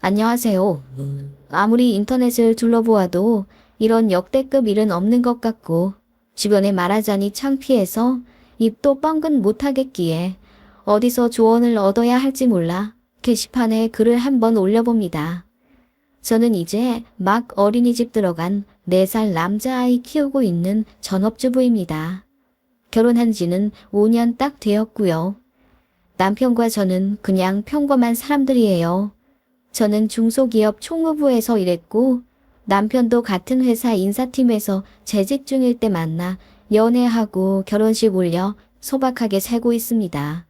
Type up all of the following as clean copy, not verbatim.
안녕하세요. 아무리 인터넷을 둘러보아도 이런 역대급 일은 없는 것 같고 주변에 말하자니 창피해서 입도 뻥긋 못하겠기에 어디서 조언을 얻어야 할지 몰라 게시판에 글을 한번 올려봅니다. 저는 이제 막 어린이집 들어간 4살 남자아이 키우고 있는 전업주부입니다. 결혼한 지는 5년 딱 되었고요. 남편과 저는 그냥 평범한 사람들이에요. 저는 중소기업 총무부에서 일했고 남편도 같은 회사 인사팀에서 재직 중일 때 만나 연애하고 결혼식 올려 소박하게 살고 있습니다.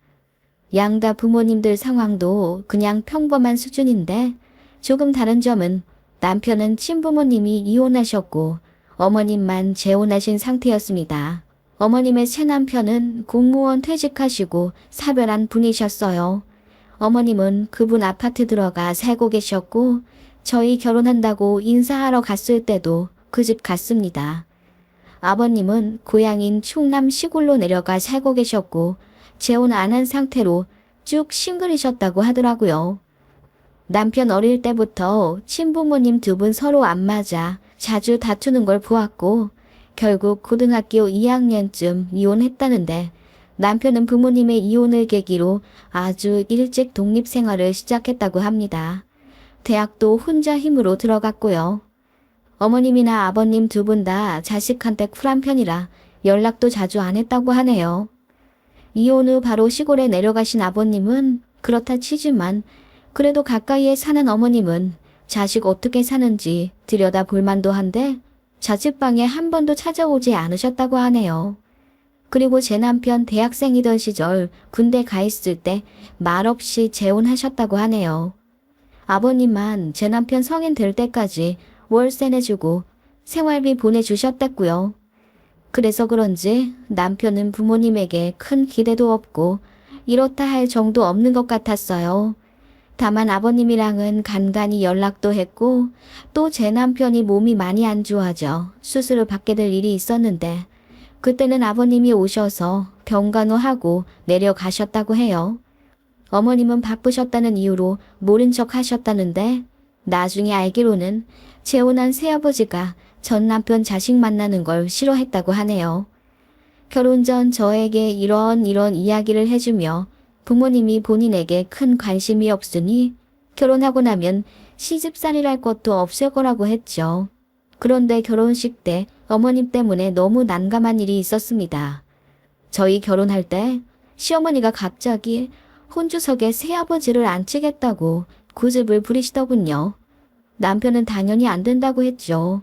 양다 부모님들 상황도 그냥 평범한 수준인데 조금 다른 점은 남편은 친부모님이 이혼하셨고 어머님만 재혼하신 상태였습니다. 어머님의 새남편은 공무원 퇴직하시고 사별한 분이셨어요. 어머님은 그분 아파트 들어가 살고 계셨고 저희 결혼한다고 인사하러 갔을 때도 그 집 갔습니다. 아버님은 고향인 충남 시골로 내려가 살고 계셨고 재혼 안 한 상태로 쭉 싱글이셨다고 하더라고요. 남편 어릴 때부터 친부모님 2분 서로 안 맞아 자주 다투는 걸 보았고 결국 고등학교 2학년쯤 이혼했다는데 남편은 부모님의 이혼을 계기로 아주 일찍 독립생활을 시작했다고 합니다. 대학도 혼자 힘으로 들어갔고요. 어머님이나 아버님 2분 다 자식한테 쿨한 편이라 연락도 자주 안 했다고 하네요. 이혼 후 바로 시골에 내려가신 아버님은 그렇다 치지만 그래도 가까이에 사는 어머님은 자식 어떻게 사는지 들여다볼 만도 한데 자취방에 한 번도 찾아오지 않으셨다고 하네요. 그리고 제 남편 대학생이던 시절 군대 가 있을 때 말없이 재혼하셨다고 하네요. 아버님만 제 남편 성인 될 때까지 월세 내주고 생활비 보내주셨다고요. 그래서 그런지 남편은 부모님에게 큰 기대도 없고 이렇다 할 정도 없는 것 같았어요. 다만 아버님이랑은 간간히 연락도 했고 또 제 남편이 몸이 많이 안 좋아져 수술을 받게 될 일이 있었는데 그때는 아버님이 오셔서 병간호하고 내려가셨다고 해요. 어머님은 바쁘셨다는 이유로 모른 척 하셨다는데 나중에 알기로는 재혼한 새아버지가 전 남편 자식 만나는 걸 싫어했다고 하네요. 결혼 전 저에게 이런 이야기를 해주며 부모님이 본인에게 큰 관심이 없으니 결혼하고 나면 시집살이랄 것도 없을 거라고 했죠. 그런데 결혼식 때 어머님 때문에 너무 난감한 일이 있었습니다. 저희 결혼할 때 시어머니가 갑자기 혼주석에 새아버지를 앉히겠다고 고집을 부리시더군요. 남편은 당연히 안 된다고 했죠.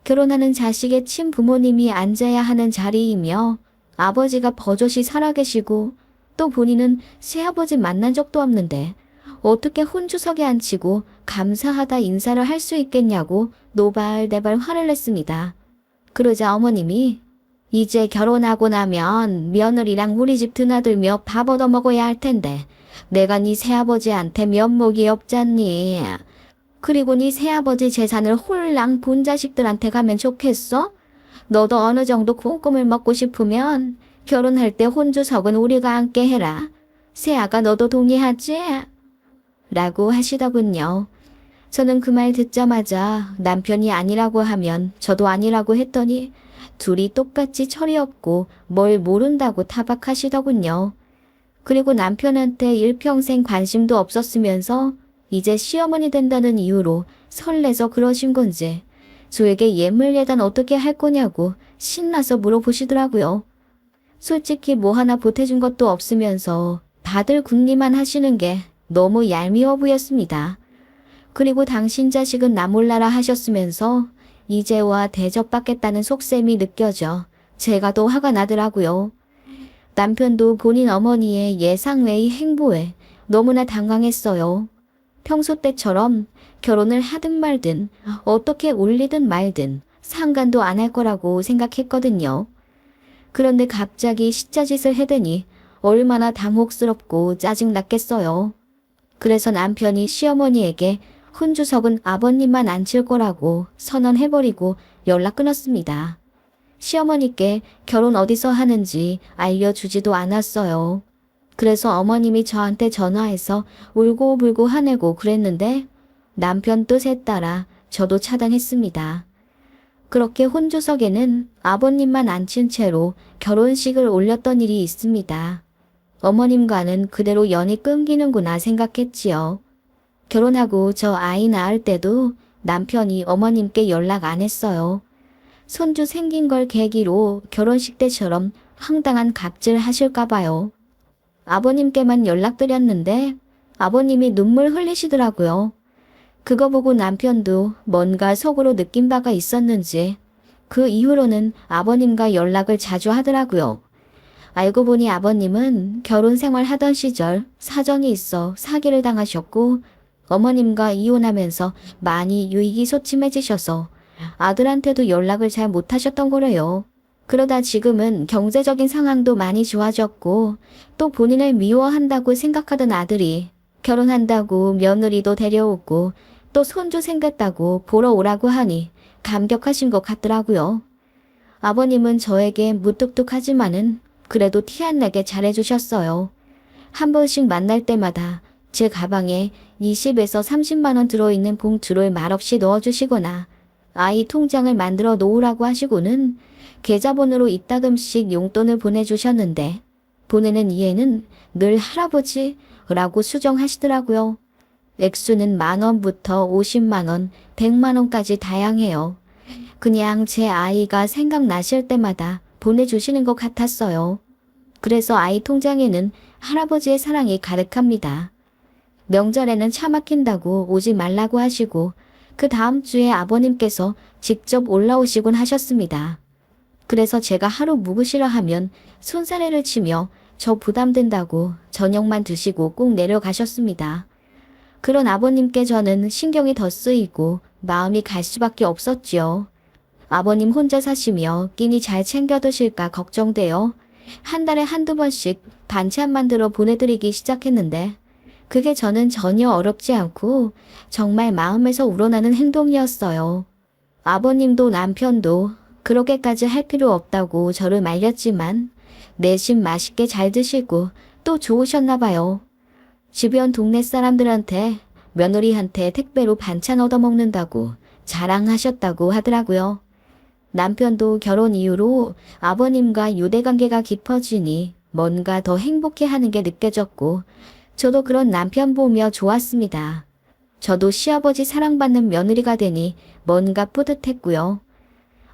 결혼하는 자식의 친부모님이 앉아야 하는 자리이며 아버지가 버젓이 살아계시고 또 본인은 새아버지 만난 적도 없는데 어떻게 혼주석에 앉히고 감사하다 인사를 할 수 있겠냐고 노발대발 화를 냈습니다. 그러자 어머님이 이제 결혼하고 나면 며느리랑 우리 집 드나들며 밥 얻어먹어야 할 텐데 내가 네 새아버지한테 면목이 없잖니. 그리고 네 새아버지 재산을 홀랑 본 자식들한테 가면 좋겠어? 너도 어느 정도 콩고물 먹고 싶으면 결혼할 때 혼주석은 우리가 앉게 해라. 새아가 너도 동의하지? 라고 하시더군요. 저는 그 말 듣자마자 남편이 아니라고 하면 저도 아니라고 했더니 둘이 똑같이 철이 없고 뭘 모른다고 타박하시더군요. 그리고 남편한테 일평생 관심도 없었으면서 이제 시어머니 된다는 이유로 설레서 그러신 건지 저에게 예물 예단 어떻게 할 거냐고 신나서 물어보시더라고요. 솔직히 뭐 하나 보태준 것도 없으면서 다들 궁리만 하시는 게 너무 얄미워 보였습니다. 그리고 당신 자식은 나 몰라라 하셨으면서 이제와 대접받겠다는 속셈이 느껴져 제가 더 화가 나더라고요. 남편도 본인 어머니의 예상 외의 행보에 너무나 당황했어요. 평소 때처럼 결혼을 하든 말든 어떻게 올리든 말든 상관도 안 할 거라고 생각했거든요. 그런데 갑자기 시자짓을 해대니 얼마나 당혹스럽고 짜증났겠어요. 그래서 남편이 시어머니에게 혼주석은 아버님만 앉힐 거라고 선언해버리고 연락 끊었습니다. 시어머니께 결혼 어디서 하는지 알려주지도 않았어요. 그래서 어머님이 저한테 전화해서 울고불고 화내고 그랬는데 남편 뜻에 따라 저도 차단했습니다. 그렇게 혼주석에는 아버님만 앉힌 채로 결혼식을 올렸던 일이 있습니다. 어머님과는 그대로 연이 끊기는구나 생각했지요. 결혼하고 저 아이 낳을 때도 남편이 어머님께 연락 안 했어요. 손주 생긴 걸 계기로 결혼식 때처럼 황당한 갑질 하실까 봐요. 아버님께만 연락드렸는데 아버님이 눈물 흘리시더라고요. 그거 보고 남편도 뭔가 속으로 느낀 바가 있었는지 그 이후로는 아버님과 연락을 자주 하더라고요. 알고 보니 아버님은 결혼 생활 하던 시절 사정이 있어 사기를 당하셨고 어머님과 이혼하면서 많이 유의기소침해지셔서 아들한테도 연락을 잘 못하셨던 거래요. 그러다 지금은 경제적인 상황도 많이 좋아졌고 또 본인을 미워한다고 생각하던 아들이 결혼한다고 며느리도 데려오고 또 손주 생겼다고 보러 오라고 하니 감격하신 것 같더라고요. 아버님은 저에게 무뚝뚝하지만은 그래도 티 안 나게 잘해주셨어요. 한 번씩 만날 때마다 제 가방에 20에서 30만 원 들어있는 봉투를 말없이 넣어주시거나 아이 통장을 만들어 놓으라고 하시고는 계좌번호로 이따금씩 용돈을 보내주셨는데 보내는 이에는 늘 할아버지라고 수정하시더라고요. 액수는 10,000원부터 50만 원, 100만 원까지 다양해요. 그냥 제 아이가 생각나실 때마다 보내주시는 것 같았어요. 그래서 아이 통장에는 할아버지의 사랑이 가득합니다. 명절에는 차 막힌다고 오지 말라고 하시고 그 다음 주에 아버님께서 직접 올라오시곤 하셨습니다. 그래서 제가 하루 묵으시라 하면 손사래를 치며 저 부담된다고 저녁만 드시고 꼭 내려가셨습니다. 그런 아버님께 저는 신경이 더 쓰이고 마음이 갈 수밖에 없었지요. 아버님 혼자 사시며 끼니 잘 챙겨 드실까 걱정되어 한 달에 한두 번씩 반찬 만들어 보내드리기 시작했는데 그게 저는 전혀 어렵지 않고 정말 마음에서 우러나는 행동이었어요. 아버님도 남편도 그렇게까지 할 필요 없다고 저를 말렸지만 내심 맛있게 잘 드시고 또 좋으셨나 봐요. 주변 동네 사람들한테 며느리한테 택배로 반찬 얻어먹는다고 자랑하셨다고 하더라고요. 남편도 결혼 이후로 아버님과 유대관계가 깊어지니 뭔가 더 행복해하는 게 느껴졌고 저도 그런 남편 보며 좋았습니다. 저도 시아버지 사랑받는 며느리가 되니 뭔가 뿌듯했고요.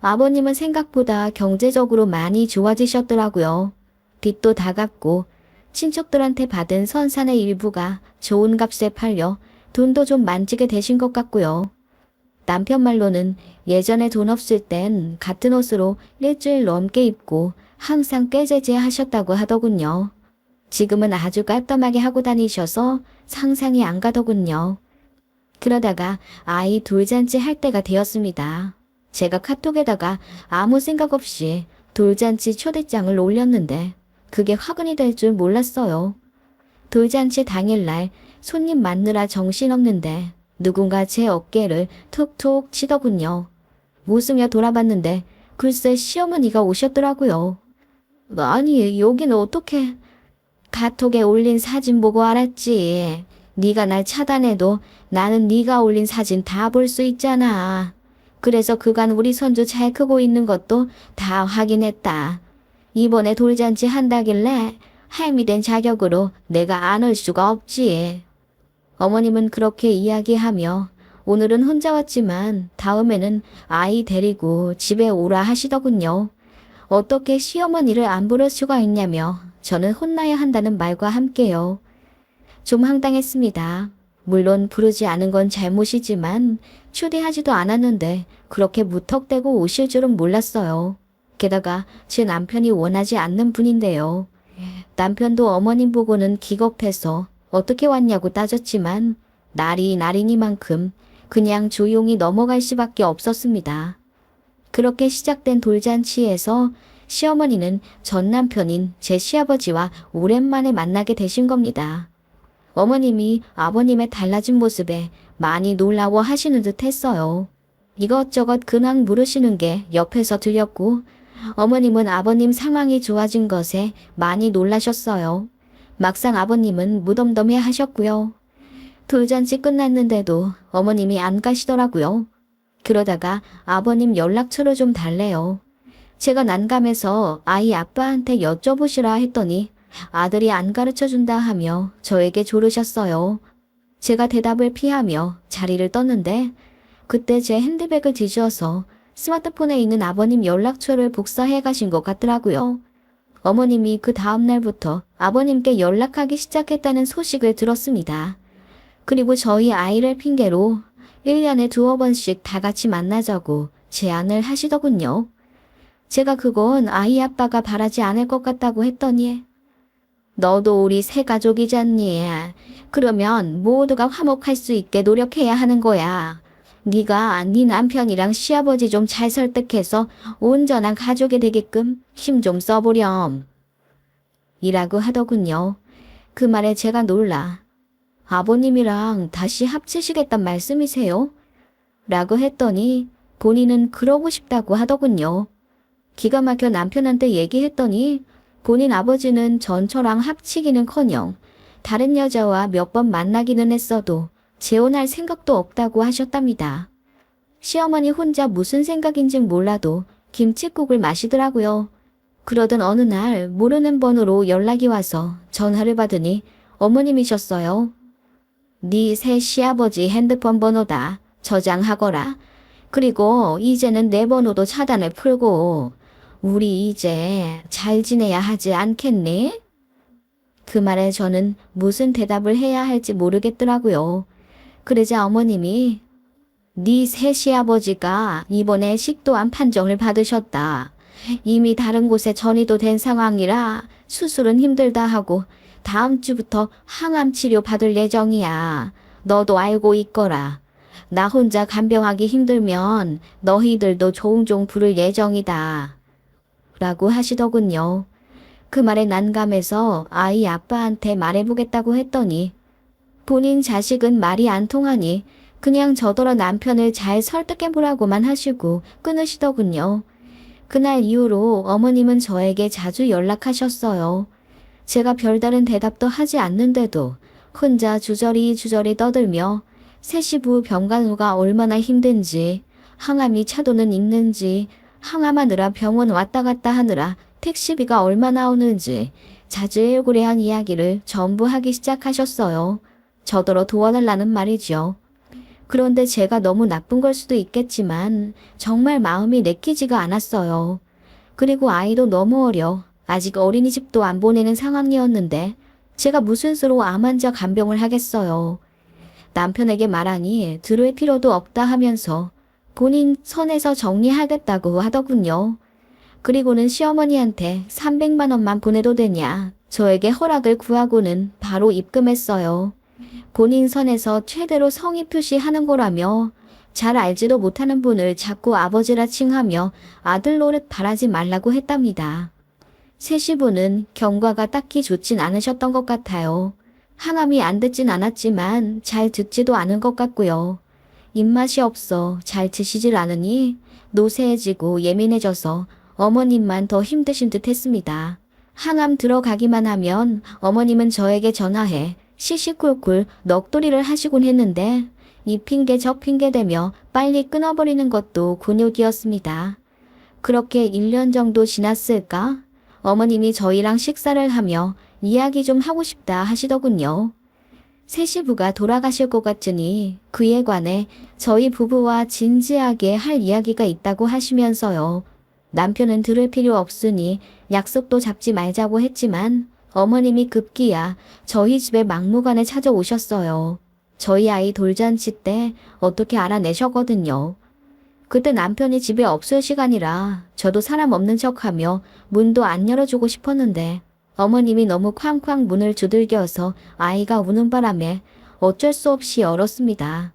아버님은 생각보다 경제적으로 많이 좋아지셨더라고요. 빚도 다 갚고 친척들한테 받은 선산의 일부가 좋은 값에 팔려 돈도 좀 만지게 되신 것 같고요. 남편 말로는 예전에 돈 없을 땐 같은 옷으로 일주일 넘게 입고 항상 꾀죄죄 하셨다고 하더군요. 지금은 아주 깔끔하게 하고 다니셔서 상상이 안 가더군요. 그러다가 아이 돌잔치 할 때가 되었습니다. 제가 카톡에다가 아무 생각 없이 돌잔치 초대장을 올렸는데 그게 화근이 될 줄 몰랐어요. 돌잔치 당일날 손님 맞느라 정신없는데 누군가 제 어깨를 툭툭 치더군요. 웃으며 돌아봤는데 글쎄 시어머니가 오셨더라고요. 아니 여기는 어떻게... 카톡에 올린 사진 보고 알았지. 네가 날 차단해도 나는 네가 올린 사진 다 볼 수 있잖아. 그래서 그간 우리 손주 잘 크고 있는 것도 다 확인했다. 이번에 돌잔치 한다길래 할미 된 자격으로 내가 안 올 수가 없지. 어머님은 그렇게 이야기하며 오늘은 혼자 왔지만 다음에는 아이 데리고 집에 오라 하시더군요. 어떻게 시어머니를 안 부를 수가 있냐며 저는 혼나야 한다는 말과 함께요. 좀 황당했습니다. 물론 부르지 않은 건 잘못이지만 초대하지도 않았는데 그렇게 무턱대고 오실 줄은 몰랐어요. 게다가 제 남편이 원하지 않는 분인데요. 남편도 어머님 보고는 기겁해서 어떻게 왔냐고 따졌지만 날이 날이니만큼 그냥 조용히 넘어갈 수밖에 없었습니다. 그렇게 시작된 돌잔치에서 시어머니는 전 남편인 제 시아버지와 오랜만에 만나게 되신 겁니다. 어머님이 아버님의 달라진 모습에 많이 놀라워 하시는 듯 했어요. 이것저것 근황 물으시는 게 옆에서 들렸고 어머님은 아버님 상황이 좋아진 것에 많이 놀라셨어요. 막상 아버님은 무덤덤해 하셨고요. 돌잔치 끝났는데도 어머님이 안 가시더라고요. 그러다가 아버님 연락처를 좀 달래요. 제가 난감해서 아이 아빠한테 여쭤보시라 했더니 아들이 안 가르쳐준다 하며 저에게 조르셨어요. 제가 대답을 피하며 자리를 떴는데 그때 제 핸드백을 뒤져서 스마트폰에 있는 아버님 연락처를 복사해 가신 것 같더라고요. 어머님이 그 다음날부터 아버님께 연락하기 시작했다는 소식을 들었습니다. 그리고 저희 아이를 핑계로 1년에 두어 번씩 다 같이 만나자고 제안을 하시더군요. 제가 그건 아이 아빠가 바라지 않을 것 같다고 했더니 너도 우리 새 가족이잖니. 그러면 모두가 화목할 수 있게 노력해야 하는 거야. 네가 네 남편이랑 시아버지 좀 잘 설득해서 온전한 가족이 되게끔 힘 좀 써보렴. 이라고 하더군요. 그 말에 제가 놀라 아버님이랑 다시 합치시겠단 말씀이세요? 라고 했더니 본인은 그러고 싶다고 하더군요. 기가 막혀 남편한테 얘기했더니 본인 아버지는 전처랑 합치기는커녕 다른 여자와 몇 번 만나기는 했어도 재혼할 생각도 없다고 하셨답니다. 시어머니 혼자 무슨 생각인진 몰라도 김칫국을 마시더라고요. 그러던 어느 날 모르는 번호로 연락이 와서 전화를 받으니 어머님이셨어요. 네 새 시아버지 핸드폰 번호다. 저장하거라. 그리고 이제는 내 번호도 차단을 풀고 우리 이제 잘 지내야 하지 않겠니? 그 말에 저는 무슨 대답을 해야 할지 모르겠더라고요. 그러자 어머님이 네 새 시아버지가 이번에 식도암 판정을 받으셨다. 이미 다른 곳에 전이도 된 상황이라 수술은 힘들다 하고 다음 주부터 항암 치료 받을 예정이야. 너도 알고 있거라. 나 혼자 간병하기 힘들면 너희들도 종종 부를 예정이다. 라고 하시더군요. 그 말에 난감해서 아이 아빠한테 말해보겠다고 했더니 본인 자식은 말이 안 통하니 그냥 저더러 남편을 잘 설득해보라고만 하시고 끊으시더군요. 그날 이후로 어머님은 저에게 자주 연락하셨어요. 제가 별다른 대답도 하지 않는데도 혼자 주저리 떠들며 새 시부 병간호가 얼마나 힘든지, 항암이 차도는 있는지, 항암하느라 병원 왔다 갔다 하느라 택시비가 얼마 나오는지 자주일구레한 이야기를 전부 하기 시작하셨어요. 저더러 도와달라는 말이죠. 그런데 제가 너무 나쁜 걸 수도 있겠지만 정말 마음이 내키지가 않았어요. 그리고 아이도 너무 어려 아직 어린이집도 안 보내는 상황이었는데 제가 무슨 수로 암 환자 간병을 하겠어요. 남편에게 말하니 들을 필요도 없다 하면서 본인 선에서 정리하겠다고 하더군요. 그리고는 시어머니한테 300만 원만 보내도 되냐 저에게 허락을 구하고는 바로 입금했어요. 본인 선에서 최대로 성의 표시하는 거라며 잘 알지도 못하는 분을 자꾸 아버지라 칭하며 아들 노릇 바라지 말라고 했답니다. 새 시부는 경과가 딱히 좋진 않으셨던 것 같아요. 항암이 안 듣진 않았지만 잘 듣지도 않은 것 같고요. 입맛이 없어 잘 드시질 않으니 노쇠해지고 예민해져서 어머님만 더 힘드신 듯 했습니다. 항암 들어가기만 하면 어머님은 저에게 전화해 시시콜콜 넋도리를 하시곤 했는데 이 핑계 저 핑계 대며 빨리 끊어버리는 것도 곤욕이었습니다. 그렇게 1년 정도 지났을까? 어머님이 저희랑 식사를 하며 이야기 좀 하고 싶다 하시더군요. 새 시부가 돌아가실 것 같으니 그에 관해 저희 부부와 진지하게 할 이야기가 있다고 하시면서요. 남편은 들을 필요 없으니 약속도 잡지 말자고 했지만 어머님이 급기야 저희 집에 막무가내 찾아오셨어요. 저희 아이 돌잔치 때 어떻게 알아내셨거든요. 그때 남편이 집에 없을 시간이라 저도 사람 없는 척하며 문도 안 열어주고 싶었는데 어머님이 너무 쾅쾅 문을 두들겨서 아이가 우는 바람에 어쩔 수 없이 열었습니다.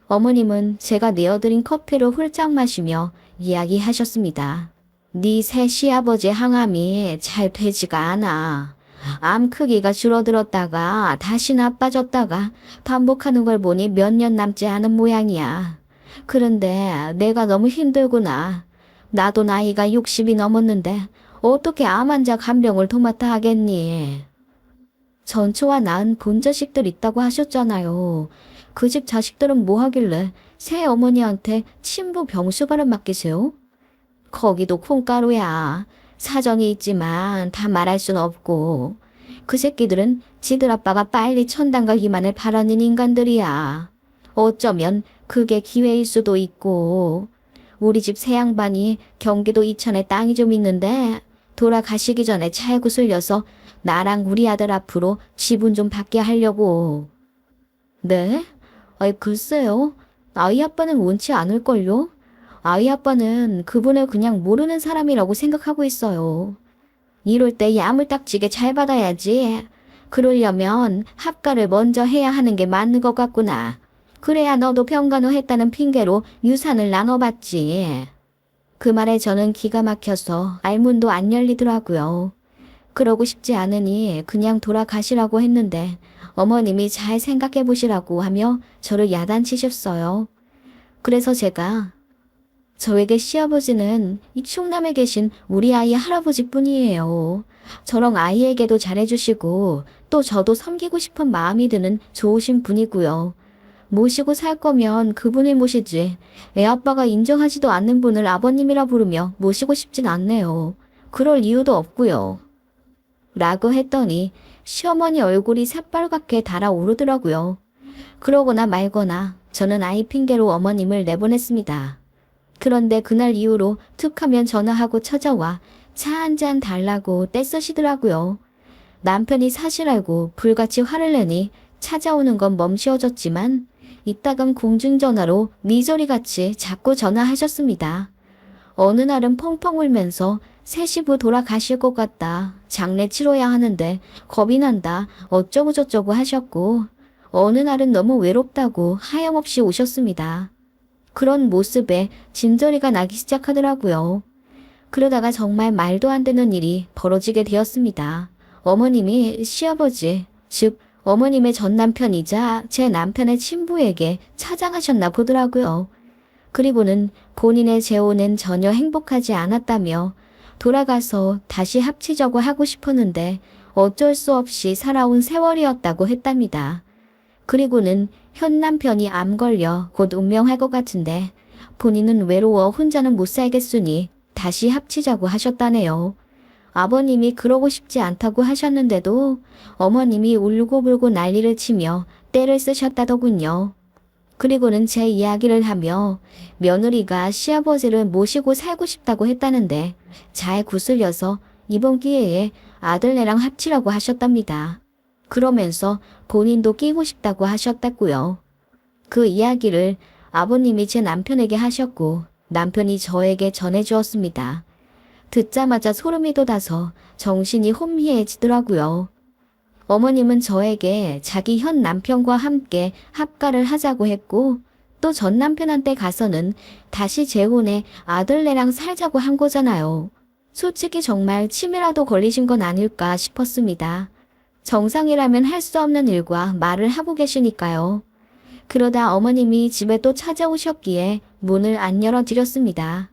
어머님은 제가 내어드린 커피를 훌쩍 마시며 이야기하셨습니다. 네 새 시아버지 항암이 잘 되지가 않아. 암 크기가 줄어들었다가 다시 나빠졌다가 반복하는 걸 보니 몇 년 남지 않은 모양이야. 그런데 내가 너무 힘들구나. 나도 나이가 60이 넘었는데 어떻게 암 환자 간병을 도맡아 하겠니? 전초와 낳은 본자식들 있다고 하셨잖아요. 그 집 자식들은 뭐 하길래 새 어머니한테 친부 병수발을 맡기세요? 거기도 콩가루야. 사정이 있지만 다 말할 순 없고. 그 새끼들은 지들 아빠가 빨리 천당 가기만을 바라는 인간들이야. 어쩌면 그게 기회일 수도 있고. 우리 집 새양반이 경기도 이천에 땅이 좀 있는데 돌아가시기 전에 차에 구슬려서 나랑 우리 아들 앞으로 지분 좀 받게 하려고. 네? 아이 글쎄요. 아이 아빠는 원치 않을걸요? 아이 아빠는 그분을 그냥 모르는 사람이라고 생각하고 있어요. 이럴 때 야물딱지게 잘 받아야지. 그러려면 합가를 먼저 해야 하는 게 맞는 것 같구나. 그래야 너도 병간호 했다는 핑계로 유산을 나눠받지. 그 말에 저는 기가 막혀서 알문도 안 열리더라고요. 그러고 싶지 않으니 그냥 돌아가시라고 했는데 어머님이 잘 생각해 보시라고 하며 저를 야단치셨어요. 그래서 제가 저에게 시아버지는 이 충남에 계신 우리 아이 할아버지뿐이에요. 저랑 아이에게도 잘해주시고 또 저도 섬기고 싶은 마음이 드는 좋으신 분이고요. 모시고 살 거면 그분을 모시지. 애아빠가 인정하지도 않는 분을 아버님이라 부르며 모시고 싶진 않네요. 그럴 이유도 없고요. 라고 했더니 시어머니 얼굴이 새빨갛게 달아오르더라고요. 그러거나 말거나 저는 아이 핑계로 어머님을 내보냈습니다. 그런데 그날 이후로 툭하면 전화하고 찾아와 차 한 잔 달라고 떼쓰시더라고요. 남편이 사실 알고 불같이 화를 내니 찾아오는 건 멈추어졌지만 이따금 공중전화로 미저리같이 자꾸 전화하셨습니다. 어느 날은 펑펑 울면서 새 시부 돌아가실 것 같다. 장례 치러야 하는데 겁이 난다. 어쩌고저쩌고 하셨고 어느 날은 너무 외롭다고 하염없이 오셨습니다. 그런 모습에 진저리가 나기 시작하더라고요. 그러다가 정말 말도 안 되는 일이 벌어지게 되었습니다. 어머님이 시아버지, 즉 어머님의 전 남편이자 제 남편의 친부에게 찾아가셨나 보더라고요. 그리고는 본인의 재혼은 전혀 행복하지 않았다며 돌아가서 다시 합치자고 하고 싶었는데 어쩔 수 없이 살아온 세월이었다고 했답니다. 그리고는 현 남편이 암 걸려 곧 운명할 것 같은데 본인은 외로워 혼자는 못 살겠으니 다시 합치자고 하셨다네요. 아버님이 그러고 싶지 않다고 하셨는데도 어머님이 울고불고 난리를 치며 떼를 쓰셨다더군요. 그리고는 제 이야기를 하며 며느리가 시아버지를 모시고 살고 싶다고 했다는데 잘 구슬려서 이번 기회에 아들네랑 합치라고 하셨답니다. 그러면서 본인도 끼고 싶다고 하셨다고요. 그 이야기를 아버님이 제 남편에게 하셨고 남편이 저에게 전해주었습니다. 듣자마자 소름이 돋아서 정신이 혼미해지더라고요. 어머님은 저에게 자기 현 남편과 함께 합가를 하자고 했고 또 전 남편한테 가서는 다시 재혼해 아들네랑 살자고 한 거잖아요. 솔직히 정말 치매라도 걸리신 건 아닐까 싶었습니다. 정상이라면 할 수 없는 일과 말을 하고 계시니까요. 그러다 어머님이 집에 또 찾아오셨기에 문을 안 열어드렸습니다.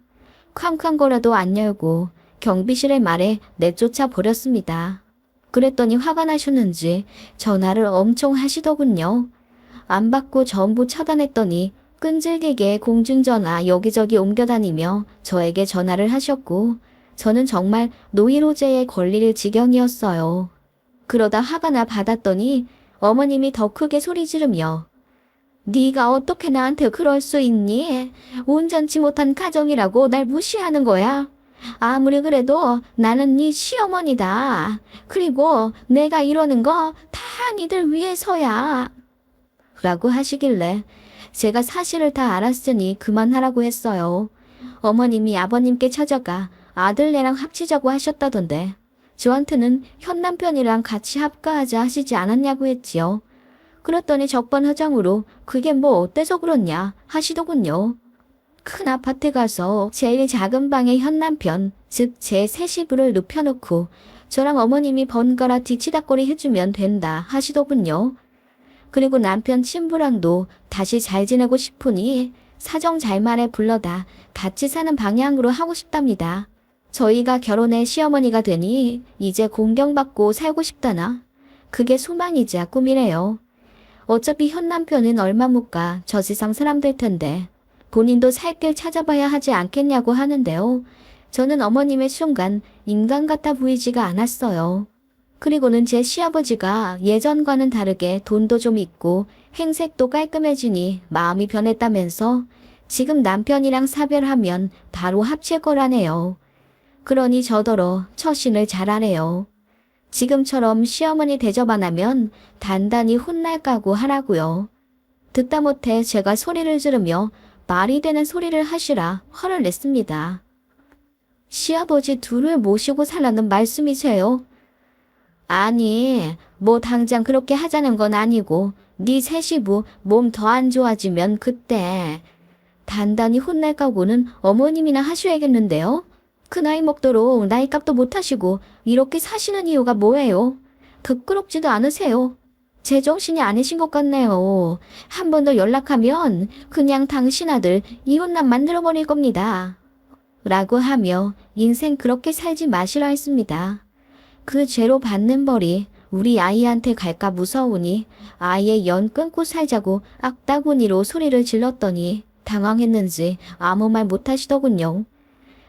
쾅쾅거려도 안 열고 경비실의 말에 내쫓아 버렸습니다. 그랬더니 화가 나셨는지 전화를 엄청 하시더군요. 안 받고 전부 차단했더니 끈질기게 공중전화 여기저기 옮겨다니며 저에게 전화를 하셨고 저는 정말 노이로제에 걸릴 지경이었어요. 그러다 화가 나 받았더니 어머님이 더 크게 소리 지르며 네가 어떻게 나한테 그럴 수 있니? 온전치 못한 가정이라고 날 무시하는 거야. 아무리 그래도 나는 네 시어머니다. 그리고 내가 이러는 거 다 니들 위해서야. 라고 하시길래 제가 사실을 다 알았으니 그만하라고 했어요. 어머님이 아버님께 찾아가 아들네랑 합치자고 하셨다던데 저한테는 현 남편이랑 같이 합가하자 하시지 않았냐고 했지요. 그랬더니 적반하장으로 그게 뭐 어때서 그렇냐 하시더군요. 큰 아파트 가서 제일 작은 방에 현 남편, 즉 제 새 시부를 눕혀놓고 저랑 어머님이 번갈아 뒤치다꺼리 해주면 된다 하시더군요. 그리고 남편 친부랑도 다시 잘 지내고 싶으니 사정 잘 말해 불러다 같이 사는 방향으로 하고 싶답니다. 저희가 결혼해 시어머니가 되니 이제 공경받고 살고 싶다나? 그게 소망이자 꿈이래요. 어차피 현 남편은 얼마 못 가 저 세상 사람 될 텐데 본인도 살 길 찾아봐야 하지 않겠냐고 하는데요. 저는 어머님의 순간 인간 같아 보이지가 않았어요. 그리고는 제 시아버지가 예전과는 다르게 돈도 좀 있고 행색도 깔끔해지니 마음이 변했다면서 지금 남편이랑 사별하면 바로 합칠 거라네요. 그러니 저더러 처신을 잘하래요. 지금처럼 시어머니 대접 안 하면 단단히 혼날 각오 하라고요. 듣다 못해 제가 소리를 지르며 말이 되는 소리를 하시라 화를 냈습니다. 시아버지 둘을 모시고 살라는 말씀이세요? 아니, 뭐 당장 그렇게 하자는 건 아니고 네 새시부 몸 더 안 좋아지면 그때 단단히 혼날 각오는 어머님이나 하셔야겠는데요? 그 나이 먹도록 나이값도 못하시고 이렇게 사시는 이유가 뭐예요? 부끄럽지도 않으세요? 제정신이 아니신 것 같네요. 한 번 더 연락하면 그냥 당신 아들 이혼남 만들어버릴 겁니다. 라고 하며 인생 그렇게 살지 마시라 했습니다. 그 죄로 받는 벌이 우리 아이한테 갈까 무서우니 아예 연 끊고 살자고 악다구니로 소리를 질렀더니 당황했는지 아무 말 못하시더군요.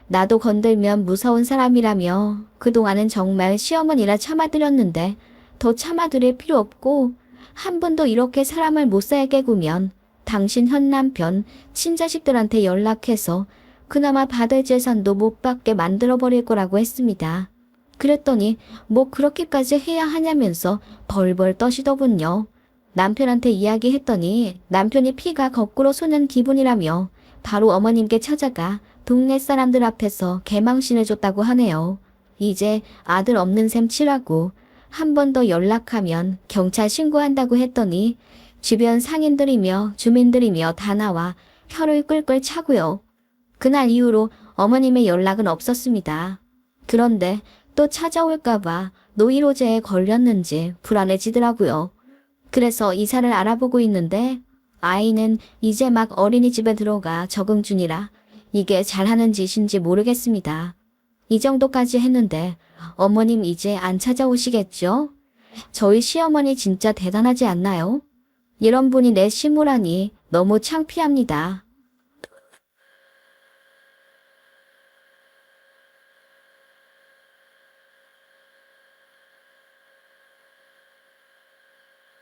나도 건들면 무서운 사람이라며 그동안은 정말 시어머니라 참아드렸는데 더 참아드릴 필요 없고 한 번도 이렇게 사람을 못 살게 구면 당신 현 남편 친자식들한테 연락해서 그나마 받을 재산도 못 받게 만들어버릴 거라고 했습니다. 그랬더니 뭐 그렇게까지 해야 하냐면서 벌벌 떠시더군요. 남편한테 이야기했더니 남편이 피가 거꾸로 솟는 기분이라며 바로 어머님께 찾아가 동네 사람들 앞에서 개망신을 줬다고 하네요. 이제 아들 없는 셈 치라고 한 번 더 연락하면 경찰 신고한다고 했더니 주변 상인들이며 주민들이며 다 나와 혀를 끌끌 차고요. 그날 이후로 어머님의 연락은 없었습니다. 그런데 또 찾아올까봐 노이로제에 걸렸는지 불안해지더라고요. 그래서 이사를 알아보고 있는데 아이는 이제 막 어린이집에 들어가 적응 중이라 이게 잘하는 짓인지 모르겠습니다. 이 정도까지 했는데 어머님 이제 안 찾아오시겠죠? 저희 시어머니 진짜 대단하지 않나요? 이런 분이 내 시무라니 너무 창피합니다.